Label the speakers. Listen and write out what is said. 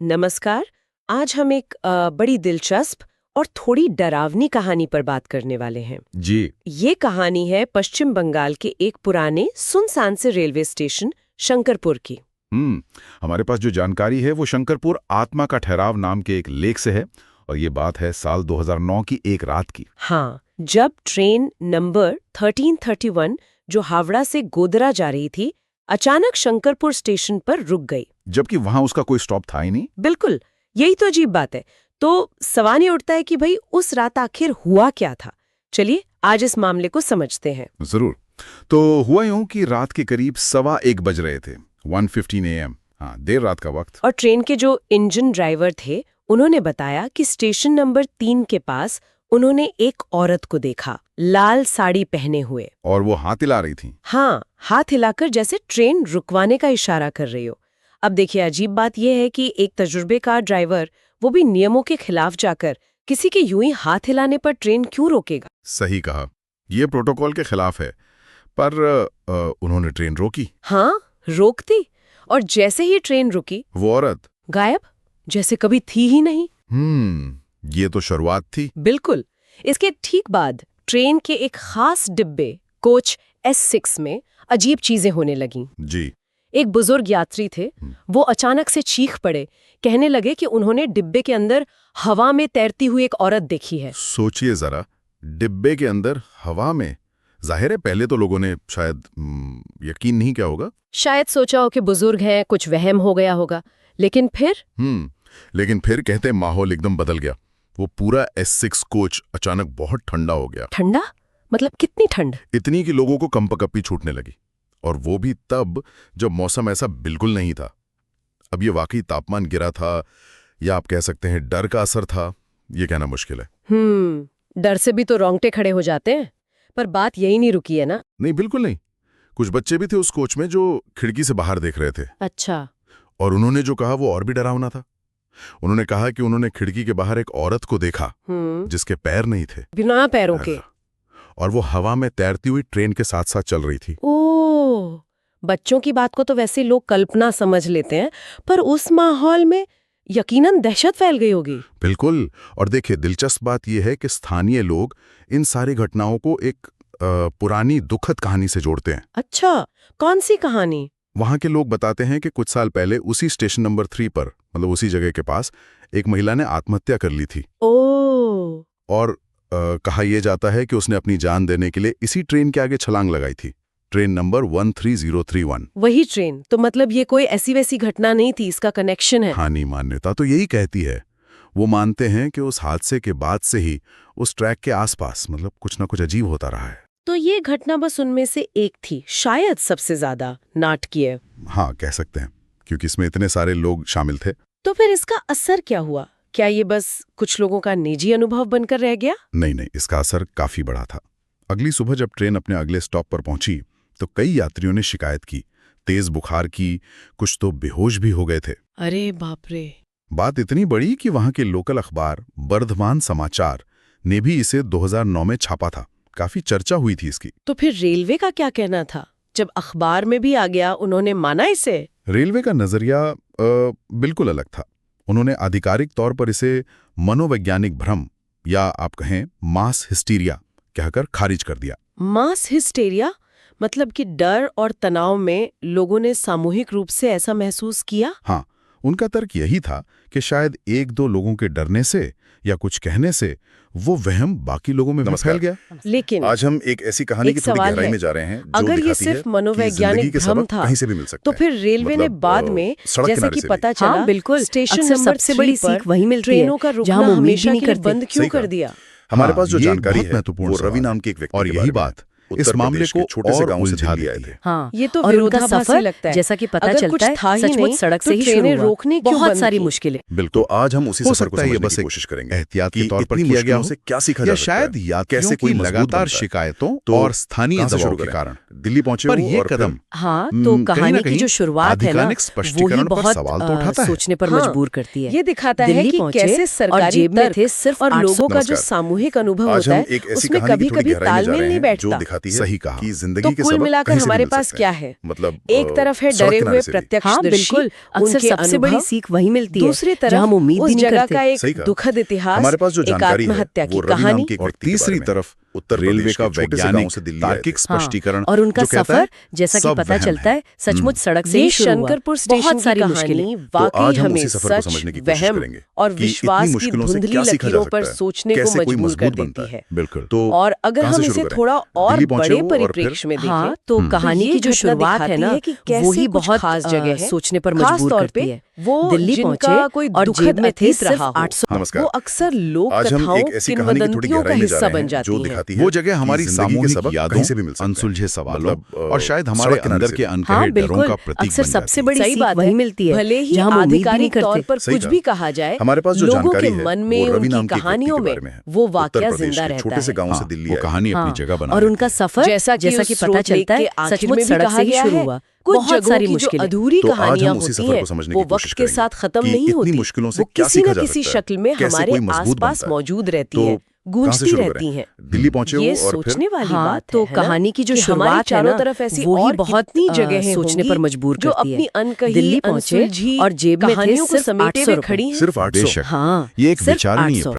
Speaker 1: नमस्कार। आज हम एक बड़ी दिलचस्प और थोड़ी डरावनी कहानी पर बात करने वाले हैं।
Speaker 2: जी।
Speaker 1: ये कहानी है पश्चिम बंगाल के एक पुराने सुनसान से रेलवे स्टेशन शंकरपुर की।
Speaker 2: हमारे पास जो जानकारी है वो शंकरपुर आत्मा का ठहराव नाम के एक लेख से है और ये बात है साल 2009 की एक रात की।
Speaker 1: हाँ, जब ट्रेन नंबर 1331 जो हावड़ा से गोधरा जा रही थी अचानक शंकरपुर स्टेशन पर रुक गई,
Speaker 2: जबकि वहां उसका कोई स्टॉप था ही नहीं।
Speaker 1: बिल्कुल, यही तो अजीब बात है। तो सवाल ये उठता है कि भाई उस रात आखिर हुआ क्या था। चलिए आज इस मामले को समझते हैं।
Speaker 2: जरूर। तो हुआ यूं कि रात के करीब 1:15 बज रहे थे, 1:15 AM। हाँ, देर रात का वक्त।
Speaker 1: और ट्रेन के जो इंजन ड्राइवर थे उन्होंने बताया कि स्टेशन नंबर 3 के पास उन्होंने एक औरत को देखा, लाल साड़ी पहने हुए।
Speaker 2: और वो हाथ हिला रही थी।
Speaker 1: हाँ, हाथ हिलाकर जैसे ट्रेन रुकवाने का इशारा कर रही हो। अब देखिए, अजीब बात यह है कि एक तजुर्बेकार ड्राइवर, वो भी नियमों के खिलाफ जाकर, किसी के यूं ही हाथ हिलाने पर ट्रेन क्यों रोकेगा?
Speaker 2: सही कहा, ये प्रोटोकॉल के खिलाफ है। पर उन्होंने ट्रेन रोकी।
Speaker 1: हाँ, रोकती, और जैसे ही ट्रेन रुकी
Speaker 2: वो औरत
Speaker 1: गायब, जैसे कभी थी ही नहीं।
Speaker 2: ये तो शुरुआत थी।
Speaker 1: बिल्कुल। इसके ठीक बाद ट्रेन के एक खास डिब्बे कोच S6 में अजीब चीजें होने लगीं।
Speaker 2: जी।
Speaker 1: एक बुजुर्ग यात्री थे, वो अचानक से चीख पड़े, कहने लगे कि उन्होंने डिब्बे के अंदर हवा में तैरती हुई एक औरत देखी है।
Speaker 2: सोचिए जरा, डिब्बे के अंदर हवा में। जाहिर है पहले तो लोगों ने शायद यकीन नहीं किया होगा।
Speaker 1: शायद सोचा हो कि बुजुर्ग हैं, कुछ वहम हो गया होगा। लेकिन फिर
Speaker 2: कहते माहौल एकदम बदल गया। वो पूरा S6 कोच अचानक बहुत ठंडा हो गया।
Speaker 1: ठंडा? मतलब कितनी ठंड?
Speaker 2: इतनी कि लोगों को कंपकपी छूटने लगी, और वो भी तब जब मौसम ऐसा बिल्कुल नहीं था। अब ये वाकई तापमान गिरा था या आप कह सकते हैं डर का असर था, ये कहना मुश्किल है।
Speaker 1: डर से भी तो रोंगटे खड़े हो जाते हैं। पर बात यही नहीं रुकी है ना?
Speaker 2: नहीं, बिल्कुल नहीं। कुछ बच्चे भी थे उस कोच में जो खिड़की से बाहर देख रहे थे।
Speaker 1: अच्छा।
Speaker 2: और उन्होंने जो कहा वो और भी डरावना था। उन्होंने कहा कि उन्होंने खिड़की के बाहर एक औरत को देखा जिसके पैर नहीं थे,
Speaker 1: बिना पैरों के,
Speaker 2: और वो हवा में तैरती हुई ट्रेन के साथ साथ चल रही थी।
Speaker 1: ओह, बच्चों की बात को तो वैसे लोग कल्पना समझ लेते हैं, पर उस माहौल में यकीनन दहशत फैल गई होगी।
Speaker 2: बिल्कुल। और देखिए, दिलचस्प बात यह है कि स्थानीय लोग इन सारी घटनाओं को एक पुरानी दुखद कहानी से जोड़ते हैं।
Speaker 1: अच्छा, कौन सी कहानी?
Speaker 2: वहां के लोग बताते हैं कि कुछ साल पहले उसी स्टेशन नंबर 3 पर, मतलब उसी जगह के पास, एक महिला ने आत्महत्या कर ली थी।
Speaker 1: ओह।
Speaker 2: और कहा यह जाता है कि उसने अपनी जान देने के लिए इसी ट्रेन के आगे छलांग लगाई थी, ट्रेन नंबर 13031।
Speaker 1: वही ट्रेन? तो मतलब ये कोई ऐसी वैसी घटना नहीं थी, इसका कनेक्शन है।
Speaker 2: हानि मान्यता तो यही कहती है। वो मानते हैं कि उस हादसे के बाद से ही उस ट्रैक के आसपास मतलब कुछ ना कुछ अजीब होता रहा है।
Speaker 1: तो ये घटना बस उनमें से एक थी, शायद सबसे ज्यादा नाटकीय।
Speaker 2: हाँ, कह सकते हैं, क्योंकि इसमें इतने सारे लोग शामिल थे।
Speaker 1: तो फिर इसका असर क्या हुआ? क्या ये बस कुछ लोगों का निजी अनुभव बनकर रह गया?
Speaker 2: नहीं, इसका असर काफी बड़ा था। अगली सुबह जब ट्रेन अपने अगले स्टॉप पर पहुंची तो कई यात्रियों ने शिकायत की, तेज बुखार की, कुछ तो बेहोश भी हो गए थे।
Speaker 1: अरे बाप रे।
Speaker 2: बात इतनी बड़ी कि वहां के लोकल अखबार वर्धमान समाचार ने भी इसे 2009 में छापा था। काफी चर्चा हुई थी इसकी।
Speaker 1: तो फिर रेलवे का क्या कहना था? जब अखबार में भी आ गया, उन्होंने माना इसे?
Speaker 2: रेलवे का नजरिया बिल्कुल अलग था। उन्होंने आधिकारिक तौर पर इसे मनोवैज्ञानिक भ्रम या आप कहें मास हिस्टीरिया कहकर खारिज कर दिया।
Speaker 1: मास हिस्टीरिया? मतलब कि डर और तनाव में लोगों ने सामूहिक रूप से ऐसा महसूस किया?
Speaker 2: हाँ, उनका तर्क यही था कि शायद 1-2 लोगों के डरने से या कुछ कहने से वो वहम बाकी लोगों में फैल गया।
Speaker 1: लेकिन
Speaker 2: आज हम एक ऐसी कहानी की थोड़ी गहराई में जा रहे हैं जो
Speaker 1: अगर ये
Speaker 2: दिखाती है
Speaker 1: सिर्फ मनोवैज्ञानिक भ्रम था,
Speaker 2: कहीं से भी मिल सकता
Speaker 1: तो
Speaker 2: है।
Speaker 1: फिर रेलवे ने बाद में, जैसे कि पता चला,
Speaker 3: हाँ, बिल्कुल,
Speaker 1: स्टेशन
Speaker 3: अक्सर
Speaker 1: नंबर
Speaker 3: सबसे
Speaker 1: 3
Speaker 3: बड़ी
Speaker 1: पर
Speaker 3: सीख वही मिलती है,
Speaker 1: ट्रेनों का रुकना
Speaker 3: जहाँ हम उम्मीद
Speaker 1: हमेशा
Speaker 3: भी
Speaker 1: के
Speaker 3: नहीं
Speaker 1: लिए
Speaker 3: करते।
Speaker 1: बंद क्यों
Speaker 2: सही
Speaker 1: कर
Speaker 2: कहा।
Speaker 1: दिया?
Speaker 2: हमारे पास जो
Speaker 4: ये
Speaker 2: जानकारी
Speaker 4: बहुत
Speaker 2: है
Speaker 4: महत्वपूर्ण
Speaker 2: वो
Speaker 4: सवाल
Speaker 2: रवि
Speaker 4: है।
Speaker 2: नाम के एक व्यक्ति
Speaker 4: और
Speaker 2: के
Speaker 4: यही
Speaker 2: बारे में
Speaker 4: बात
Speaker 2: उत्तर
Speaker 4: इस मामले
Speaker 2: प्रदेश के
Speaker 4: को
Speaker 2: छोटे से
Speaker 4: और
Speaker 2: गांव से
Speaker 4: उलझा
Speaker 2: दिल्ली आए
Speaker 4: देती
Speaker 2: थे।
Speaker 4: है।
Speaker 3: हाँ,
Speaker 1: ये तो
Speaker 3: और उनका
Speaker 1: विरोधाभासी
Speaker 3: सफर
Speaker 1: लगता है।
Speaker 3: जैसा कि पता
Speaker 1: अगर
Speaker 3: चलता
Speaker 1: कुछ
Speaker 3: है
Speaker 1: था ही
Speaker 3: सचमुच
Speaker 1: नहीं,
Speaker 3: सड़क
Speaker 1: तो
Speaker 3: से ही
Speaker 1: ट्रेनें
Speaker 3: शुरू हुआ।
Speaker 1: रोकने क्यों
Speaker 3: बहुत
Speaker 1: बंद
Speaker 3: सारी
Speaker 1: की?
Speaker 3: मुश्किलें।
Speaker 2: बिल्कुल। तो आज हम उसी
Speaker 4: हो
Speaker 2: सफर को
Speaker 4: सकता है ये
Speaker 2: समझने
Speaker 4: बस
Speaker 2: की
Speaker 4: एक
Speaker 2: कोशिश करेंगे
Speaker 4: एहतियात
Speaker 2: कि
Speaker 4: के तौर पर
Speaker 2: इतनी
Speaker 4: किया
Speaker 2: मुश्किलों
Speaker 4: गया
Speaker 2: से
Speaker 4: हो,
Speaker 2: क्या सीखा
Speaker 4: या
Speaker 2: जा सकता है,
Speaker 4: शायद यात्रियों
Speaker 2: कैसे
Speaker 4: की
Speaker 2: कोई मजबूत
Speaker 4: लगातार
Speaker 2: बनता है।
Speaker 4: शिकायतों
Speaker 2: तो
Speaker 4: और स्थानीय
Speaker 2: कहाँ से
Speaker 4: दबाव
Speaker 2: शुरू
Speaker 4: के
Speaker 2: करें?
Speaker 4: कारण
Speaker 2: दिल्ली पहुंचे
Speaker 4: पर
Speaker 2: हो
Speaker 4: ये
Speaker 2: और फिर
Speaker 4: कदम
Speaker 3: हाँ,
Speaker 4: कहीं
Speaker 3: तो
Speaker 4: ना
Speaker 3: कहानी की
Speaker 4: कहीं
Speaker 3: जो शुरुआत है ना,
Speaker 4: आधिकारिक
Speaker 3: वो ही
Speaker 4: स्पष्टीकरण पर
Speaker 3: बहुत
Speaker 4: सवाल तो उठाता है।
Speaker 3: सोचने पर
Speaker 1: हाँ,
Speaker 3: मजबूर करती है।
Speaker 1: ये दिखाता है
Speaker 3: दिल्ली
Speaker 1: कि
Speaker 3: पहुंचे
Speaker 1: कैसे
Speaker 3: और
Speaker 1: सरकारी
Speaker 3: जेब में
Speaker 1: तर्क
Speaker 3: थे सिर्फ
Speaker 1: और
Speaker 3: 800।
Speaker 1: लोगों का जो
Speaker 2: नमस्कार।
Speaker 1: सामूहिक अनुभव
Speaker 2: आज
Speaker 1: होता
Speaker 2: हम
Speaker 1: है
Speaker 2: एक ऐसी
Speaker 1: उसमें
Speaker 2: कहानी की
Speaker 1: कभी
Speaker 2: थोड़ी
Speaker 1: कभी
Speaker 2: गहराई में जा
Speaker 1: तालमेल
Speaker 2: रहे
Speaker 1: नहीं
Speaker 2: हैं जो
Speaker 1: बैठता।
Speaker 2: दिखाती दिखाती है
Speaker 3: सही कहा।
Speaker 2: कि जिंदगी
Speaker 1: तो
Speaker 2: के
Speaker 1: कुल
Speaker 2: सबक
Speaker 1: मिलाकर
Speaker 2: कहीं से भी
Speaker 1: हमारे
Speaker 2: मिल
Speaker 1: पास
Speaker 2: सकते
Speaker 1: क्या
Speaker 2: हैं।
Speaker 1: है?
Speaker 2: मतलब
Speaker 1: एक तरफ है
Speaker 2: सड़क
Speaker 1: डरे
Speaker 2: किनारे
Speaker 1: हुए
Speaker 2: से भी।
Speaker 1: प्रत्यक्षदर्शी,
Speaker 4: बिल्कुल, अक्सर
Speaker 1: उनके
Speaker 4: सबसे बड़ी
Speaker 1: अनुभव,
Speaker 4: सीख वही मिलती है
Speaker 1: दूसरी
Speaker 4: जहाँ
Speaker 1: तरफ
Speaker 4: हम उम्मीद
Speaker 1: उस
Speaker 4: भी नहीं
Speaker 1: जगह
Speaker 4: करते।
Speaker 1: का
Speaker 2: सही
Speaker 1: एक
Speaker 2: कहा।
Speaker 1: दुखद इतिहास,
Speaker 2: हमारे पास जो
Speaker 1: एक
Speaker 2: जानकारी है
Speaker 1: आत्महत्या
Speaker 2: वो
Speaker 1: की
Speaker 2: रवि नाम
Speaker 1: कहानी।
Speaker 2: के एक
Speaker 3: और
Speaker 2: व्यक्ति के
Speaker 3: तीसरी
Speaker 2: बारे में।
Speaker 3: तरफ
Speaker 2: उत्तर
Speaker 3: रेलवे
Speaker 2: प्रदेश
Speaker 3: का
Speaker 2: के छोटे से गांव
Speaker 3: वैज्ञानिक
Speaker 2: से दिल्ली आए
Speaker 3: तार्किक
Speaker 2: थे।
Speaker 3: स्पष्टीकरण,
Speaker 4: और उनका
Speaker 3: जो कहता है,
Speaker 4: सफर जैसा कि
Speaker 3: सब
Speaker 4: पता
Speaker 3: वहम
Speaker 4: चलता है सचमुच सड़क से
Speaker 1: ये
Speaker 4: ही शुरू हुआ।
Speaker 1: शंकरपुर स्टेशन
Speaker 4: बहुत
Speaker 1: की
Speaker 4: सारी
Speaker 1: कहानी
Speaker 4: मुश्किलें।
Speaker 2: तो
Speaker 1: वाकई
Speaker 2: आज हम
Speaker 1: हमें
Speaker 2: उसी सफर को
Speaker 1: सच,
Speaker 2: समझने की कोशिश
Speaker 1: वहम
Speaker 2: करेंगे
Speaker 1: और
Speaker 2: कि
Speaker 1: विश्वास
Speaker 2: इतनी
Speaker 1: की
Speaker 2: मुश्किलों से
Speaker 1: धुंधली
Speaker 2: क्या सीखा जा
Speaker 1: लकीरों पर
Speaker 2: सकता है,
Speaker 1: सोचने को
Speaker 2: कैसे कोई
Speaker 1: मजबूर कर
Speaker 2: मजबूत
Speaker 1: देती
Speaker 2: बनता
Speaker 1: है।
Speaker 3: बिल्कुल।
Speaker 2: तो
Speaker 1: और अगर
Speaker 2: कहाँ से
Speaker 1: हम
Speaker 2: शुरू
Speaker 1: इसे
Speaker 2: करें?
Speaker 1: थोड़ा और
Speaker 2: दिल्ली पहुंचे
Speaker 1: बड़े
Speaker 2: हो और फिर
Speaker 1: परिप्रेक्ष्य में देखें,
Speaker 4: हाँ, तो
Speaker 1: तो
Speaker 4: कहानी
Speaker 1: ये
Speaker 4: की जो
Speaker 1: घटना
Speaker 4: शुरुआत है
Speaker 1: दिखाती
Speaker 4: ना,
Speaker 1: है कि कैसे
Speaker 4: वो ही
Speaker 1: कुछ
Speaker 4: बहुत
Speaker 1: खास जगह है,
Speaker 4: सोचने पर
Speaker 1: खास
Speaker 4: मजबूर
Speaker 1: तौर
Speaker 4: करती
Speaker 1: पे
Speaker 4: है।
Speaker 1: वो
Speaker 4: दिल्ली
Speaker 1: जिनका
Speaker 4: पहुंचे
Speaker 1: कोई
Speaker 4: और
Speaker 1: दुखद
Speaker 4: जेब में थे
Speaker 1: अतीत
Speaker 4: सिर्फ
Speaker 1: रहा हो,
Speaker 4: 800।
Speaker 2: नमस्कार।
Speaker 1: वो अक्सर लोक
Speaker 2: आज हम
Speaker 1: कथाओं,
Speaker 2: एक ऐसी कहानी की थोड़ी
Speaker 1: किंवदंतियों का
Speaker 2: गहराई में जा
Speaker 1: हिस्सा
Speaker 2: रहे
Speaker 1: बन
Speaker 2: हैं
Speaker 1: जाती
Speaker 2: जो
Speaker 1: हैं।
Speaker 2: दिखाती है
Speaker 3: वो जगह
Speaker 2: कि
Speaker 3: हमारी
Speaker 2: जिंदगी के
Speaker 3: सामूहिक
Speaker 2: सबक
Speaker 3: यादों,
Speaker 2: कहीं से भी मिल सकते हैं।
Speaker 3: अनसुलझे सवालों
Speaker 2: मतलब,
Speaker 3: और शायद हमारे
Speaker 2: सड़क किनारे
Speaker 3: अंदर
Speaker 2: से
Speaker 3: के
Speaker 2: भी।
Speaker 3: अनकहे
Speaker 4: हाँ
Speaker 3: डरों
Speaker 4: बिल्कुल,
Speaker 3: का प्रतीक
Speaker 4: अक्सर
Speaker 3: बन
Speaker 4: सबसे
Speaker 3: जाती
Speaker 4: बड़ी
Speaker 1: सही
Speaker 4: सीख
Speaker 1: बात
Speaker 4: वही
Speaker 1: है।
Speaker 4: मिलती है
Speaker 1: भले ही
Speaker 4: जहाँ हम उम्मीद भी नहीं
Speaker 1: आधिकारिक तौर
Speaker 4: करते।
Speaker 1: पर
Speaker 2: सही
Speaker 1: कुछ
Speaker 2: कहा।
Speaker 1: भी कहा जाए,
Speaker 2: हमारे पास जो
Speaker 1: लोगों
Speaker 2: जानकारी
Speaker 1: के
Speaker 2: है
Speaker 1: मन
Speaker 2: वो
Speaker 1: में
Speaker 2: रवि
Speaker 1: उनकी
Speaker 2: नाम के एक व्यक्ति
Speaker 1: कहानियों
Speaker 2: के
Speaker 1: में
Speaker 2: बारे में है।
Speaker 1: वो
Speaker 2: उत्तर
Speaker 1: वाकया
Speaker 2: प्रदेश
Speaker 1: जिंदा
Speaker 2: के
Speaker 1: रहता
Speaker 2: छोटे से
Speaker 1: है।
Speaker 2: गांव
Speaker 3: हाँ,
Speaker 2: से दिल्ली
Speaker 3: वो
Speaker 2: आए
Speaker 3: कहानी
Speaker 4: हाँ,
Speaker 3: अपनी जगह बना
Speaker 4: और
Speaker 3: लेती
Speaker 4: उनका
Speaker 3: है।
Speaker 4: सफर
Speaker 1: जैसा
Speaker 4: जैसा कि
Speaker 1: उस
Speaker 4: पता
Speaker 1: स्रोत लेख
Speaker 4: चलता
Speaker 1: के
Speaker 4: है
Speaker 1: आखिर
Speaker 4: सचमुच
Speaker 1: में भी
Speaker 4: सड़क
Speaker 1: कहा
Speaker 4: से ही
Speaker 1: गया
Speaker 4: शुरू
Speaker 1: है।
Speaker 4: हुआ।
Speaker 1: कुछ
Speaker 4: बहुत
Speaker 1: जगहों
Speaker 4: सारी
Speaker 1: की जो
Speaker 4: मुश्किलें।
Speaker 1: अधूरी
Speaker 2: तो आज
Speaker 1: कहानियां
Speaker 2: हम उसी
Speaker 1: होती
Speaker 2: सफर
Speaker 1: हैं,
Speaker 2: को समझने
Speaker 1: वो
Speaker 2: की कोशिश
Speaker 1: वक्त के
Speaker 2: करेंगे
Speaker 1: साथ खत्म
Speaker 2: कि
Speaker 1: नहीं
Speaker 2: इतनी
Speaker 1: होती,
Speaker 2: मुश्किलों से
Speaker 1: वो
Speaker 2: क्या
Speaker 1: किसी
Speaker 2: सीखा
Speaker 1: न
Speaker 2: जा
Speaker 1: किसी
Speaker 2: सकता है,
Speaker 1: शक्ल में
Speaker 2: कैसे
Speaker 1: हमारे
Speaker 2: कोई मजबूत
Speaker 1: आसपास
Speaker 2: बनता है।
Speaker 1: मौजूद रहती
Speaker 2: तो
Speaker 1: हैं,
Speaker 2: कहाँ से
Speaker 1: गूंजती
Speaker 2: शुरू
Speaker 1: रहती
Speaker 2: करें?
Speaker 1: हैं।
Speaker 2: दिल्ली पहुंचे
Speaker 1: ये
Speaker 2: हो और फिर
Speaker 1: सोचने वाली
Speaker 4: हाँ,
Speaker 1: बात
Speaker 4: तो
Speaker 1: है ना,
Speaker 4: कहानी की जो
Speaker 1: कि हमारी
Speaker 4: शुरुआत है
Speaker 1: चारों
Speaker 4: ना,
Speaker 1: तरफ ऐसी
Speaker 4: वो ही
Speaker 1: और
Speaker 4: बहुत
Speaker 1: कितनी जगह
Speaker 4: सोचने पर
Speaker 1: होंगी
Speaker 4: मजबूर
Speaker 1: जो
Speaker 4: करती है।
Speaker 1: अपनी अनकही,
Speaker 4: दिल्ली पहुंचे
Speaker 1: अनसुलझी
Speaker 4: और जेब में थे
Speaker 1: कहानियों को
Speaker 4: सिर्फ
Speaker 1: समेटे
Speaker 4: 800
Speaker 1: हुए
Speaker 4: रुपए।
Speaker 1: खड़ी हैं।
Speaker 2: सिर्फ 800।
Speaker 3: बेशक
Speaker 4: हाँ,
Speaker 3: ये एक
Speaker 4: सिर्फ
Speaker 3: विचारणीय
Speaker 4: 800।